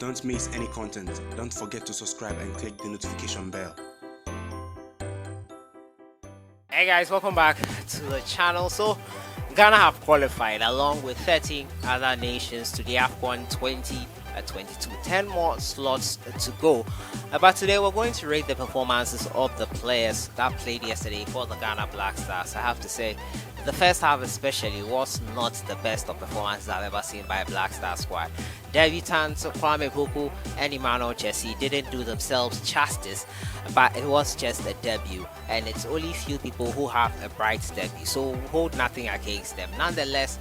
Don't miss any content. Don't forget to subscribe and click the notification bell. Hey guys, welcome back to the channel. So Ghana have qualified along with 13 other nations to the AFCON 2022. 10 more slots to go. But today we're going to rate the performances of the players that played yesterday for the Ghana Black Stars. I have to say, the first half especially was not the best of performances I've ever seen by a Black Star squad. Debutants Kwame Poku and Emmanuel Chessy didn't do themselves justice, but it was just a debut, and it's only few people who have a bright debut, so we'll hold nothing against them. Nonetheless,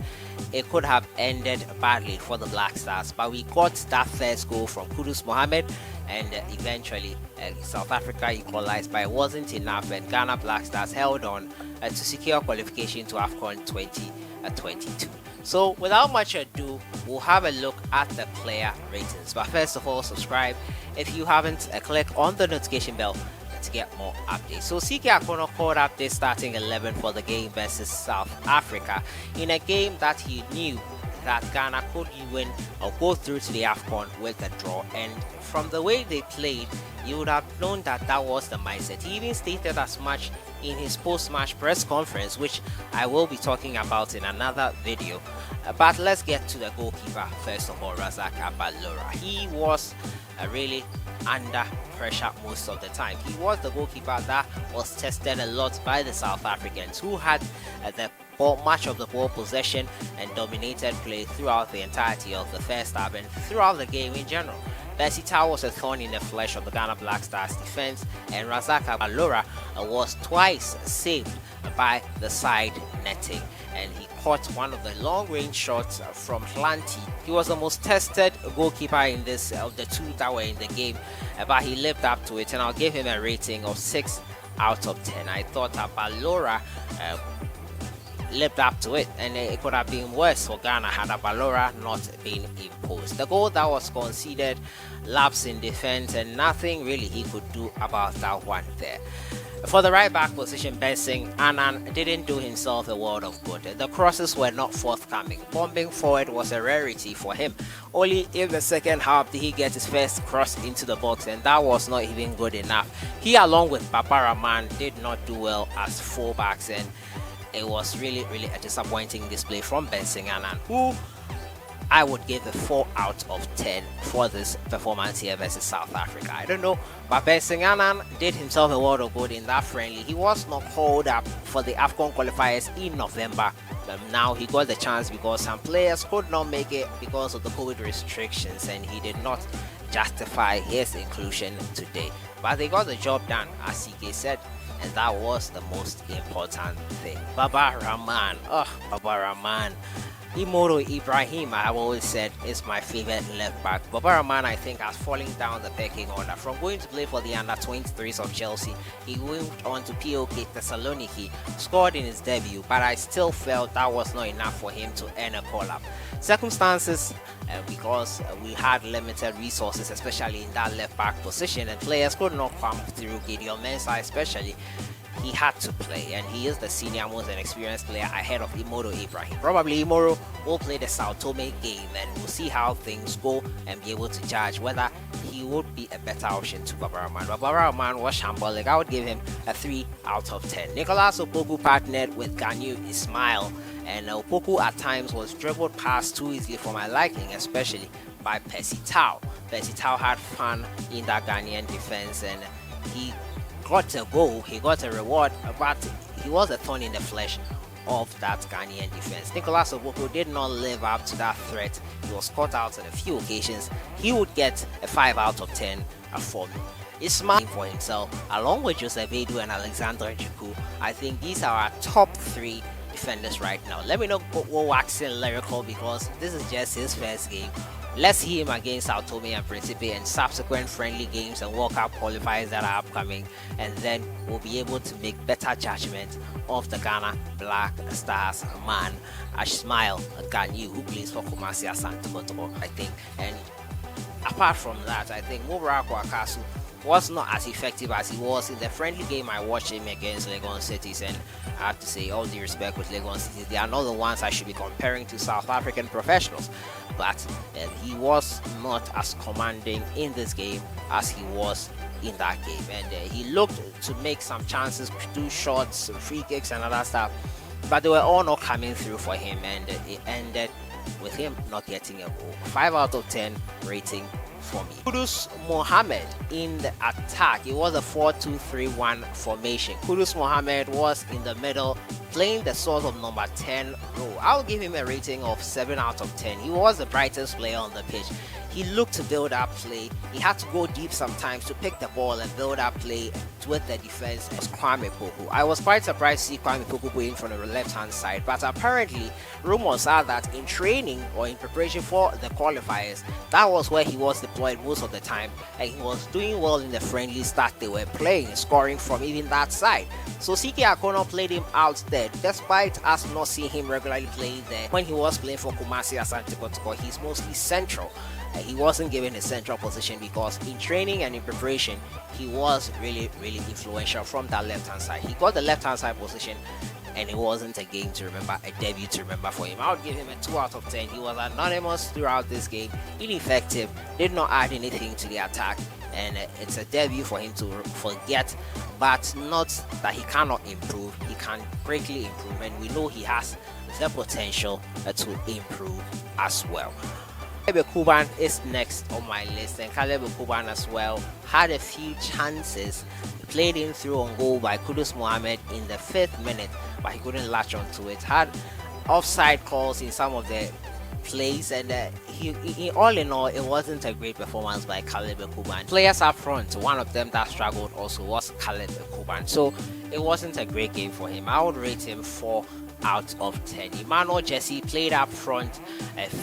it could have ended badly for the Black Stars, but we got that first goal from Kudus MOHAMMED, and eventually South Africa equalized, but it wasn't enough, and Ghana Black Stars held on to secure qualification to AFCON 2022. So without much ado, we'll have a look at the player ratings. But first of all, subscribe if you haven't. Click on the notification bell to get more updates. So CK Akono called up this starting 11 for the game versus South Africa in a game that he knew that Ghana could win or go through to the AFCON with a draw, and from the way they played, you would have known that that was the mindset. He even stated as much in his post-match press conference, which I will be talking about in another video. But let's get to the goalkeeper first of all, Razak Abalora. He was really under pressure most of the time. He was the goalkeeper that was tested a lot by the South Africans, who had much of the ball possession and dominated play throughout the entirety of the first half and throughout the game in general. Percy Tau was a thorn in the flesh of the Ghana Black Stars defense, and Razak Abalora was twice saved by the side netting, and he caught one of the long-range shots from Planty. He was the most tested goalkeeper in this of the two that were in the game, but he lived up to it, and I'll give him a rating of 6 out of 10. I thought Abalora lived up to it, and it could have been worse for Ghana had Abalora not been imposed. The goal that was conceded, lapse in defense, and nothing really he could do about that one there. For the right back position, Benson Annan didn't do himself a world of good. The crosses were not forthcoming. Bombing forward was a rarity for him. Only in the second half did he get his first cross into the box, and that was not even good enough. He, along with Babaraman, did not do well as fullbacks, and it was really a disappointing display from Benson Annan, who I would give a 4 out of 10 for this performance here versus South Africa. I don't know, but Benson Annan did himself a world of good in that friendly. He was not called up for the AFCON qualifiers in November. Now he got the chance because some players could not make it because of the COVID restrictions, and he did not justify his inclusion today. But they got the job done, as CK said, and that was the most important thing. Baba Rahman, Baba Rahman. Imodo Ibrahim, I've always said, is my favorite left back. Baba Rahman, I think, has fallen down the pecking order. From going to play for the under-23s of Chelsea, he moved on to POK Thessaloniki, scored in his debut, but I still felt that was not enough for him to earn a call-up. Circumstances, because we had limited resources, especially in that left back position, and players could not come through. Gideon Mensah especially, he had to play, and he is the senior most and experienced player ahead of Imodo Ibrahim. Probably Imodo will play the Sao Tome game, and we'll see how things go and be able to judge whether he would be a better option to Baba Rahman. Baba Rahman was shambolic. I would give him a 3 out of 10. Nicolas Opoku partnered with Ganyu Ismail, and Opoku at times was dribbled past too easily for my liking, especially by Percy Tau. Percy Tau had fun in that Ghanaian defense, and he got a goal, he got a reward, but he was a thorn in the flesh of that Ghanaian defense. Nicolas Opoku did not live up to that threat. He was caught out on a few occasions. He would get a 5 out of 10 for me. Ismail for himself, along with Joseph Edu and Alexander Juku. I think these are our top 3 defenders right now. Let me not go waxing lyrical because this is just his first game. Let's see him against Sao Tome and Principe and subsequent friendly games and World Cup qualifiers that are upcoming, and then we'll be able to make better judgment of the Ghana Black Stars man, Ishmael Ganyu, who plays for Kumasi Asante Kotoko, I think. And apart from that, I think Mubarak Wakasu was not as effective as he was in the friendly game I watched him against Legon Cities, and I have to say, all due respect with Legon Cities, they are not the ones I should be comparing to South African professionals, but he was not as commanding in this game as he was in that game, and he looked to make some chances, do shots, free kicks and other stuff, but they were all not coming through for him, and it ended with him not getting a goal. 5 out of 10 rating for me. Kudus MOHAMMED in the attack. It was a 4-2-3-1 formation. Kudus MOHAMMED was in the middle, playing the sort of number 10 role. I'll give him a rating of 7 out of 10. He was the brightest player on the pitch. He looked to build up play. He had to go deep sometimes to pick the ball and build up play with the defense. It was Kwame Poku. I was quite surprised to see Kwame Poku playing from the left-hand side, but apparently rumors are that in training or in preparation for the qualifiers, that was where he was deployed most of the time, and he was doing well in the friendlies that they were playing, scoring from even that side. So CK Akono played him out there, despite us not seeing him regularly playing there. When he was playing for Kumasi Asante Kotoko, he's mostly central. He wasn't given a central position because in training and in preparation, he was really influential from that left-hand side. He got the left-hand side position, and it wasn't a game to remember, a debut to remember for him. I would give him a 2 out of 10. He was anonymous throughout this game, ineffective, did not add anything to the attack, and it's a debut for him to forget, but not that he cannot improve. He can greatly improve, and we know he has the potential to improve as well. Caleb Kuban is next on my list, and Caleb Kuban as well had a few chances, played in through on goal by Kudus MOHAMMED in the 5th minute, but he couldn't latch onto it. Had offside calls in some of the plays, and he all in all, it wasn't a great performance by Caleb Kuban. Players up front, one of them that struggled also was Caleb Kuban, so it wasn't a great game for him. I would rate him 4 out of 10. Emmanuel Jesse played up front,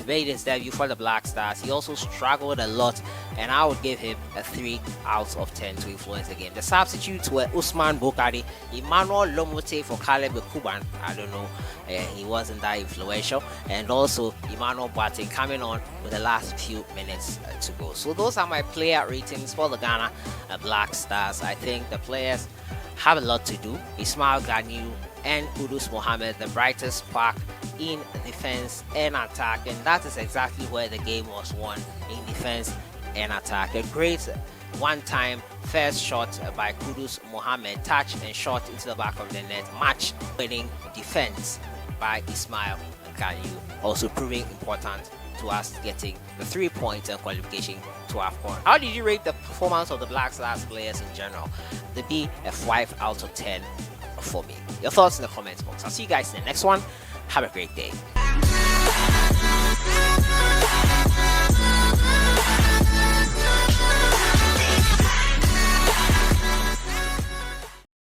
made his debut for the Black Stars. He also struggled a lot, and I would give him a 3 out of 10 to influence the game. The substitutes were Usman Bokari, Emmanuel Lomote for Caleb Kuban. I don't know, he wasn't that influential, and also Emmanuel Boateng coming on with the last few minutes to go. So those are my player ratings for the Ghana Black Stars. I think the players have a lot to do. Ismail Ganu and Kudus MOHAMMED, the brightest spark in defense and attack, and that is exactly where the game was won, in defense and attack. A great one-time first shot by Kudus MOHAMMED, touch and shot into the back of the net, match winning defense by Ismail Ganu, also proving important to us getting the 3 points and qualification to AFCON. How did you rate the performance of the Black Stars players in general? The be a 5 out of 10 for me. Your thoughts in the comments box. I'll see you guys in the next one. Have a great day.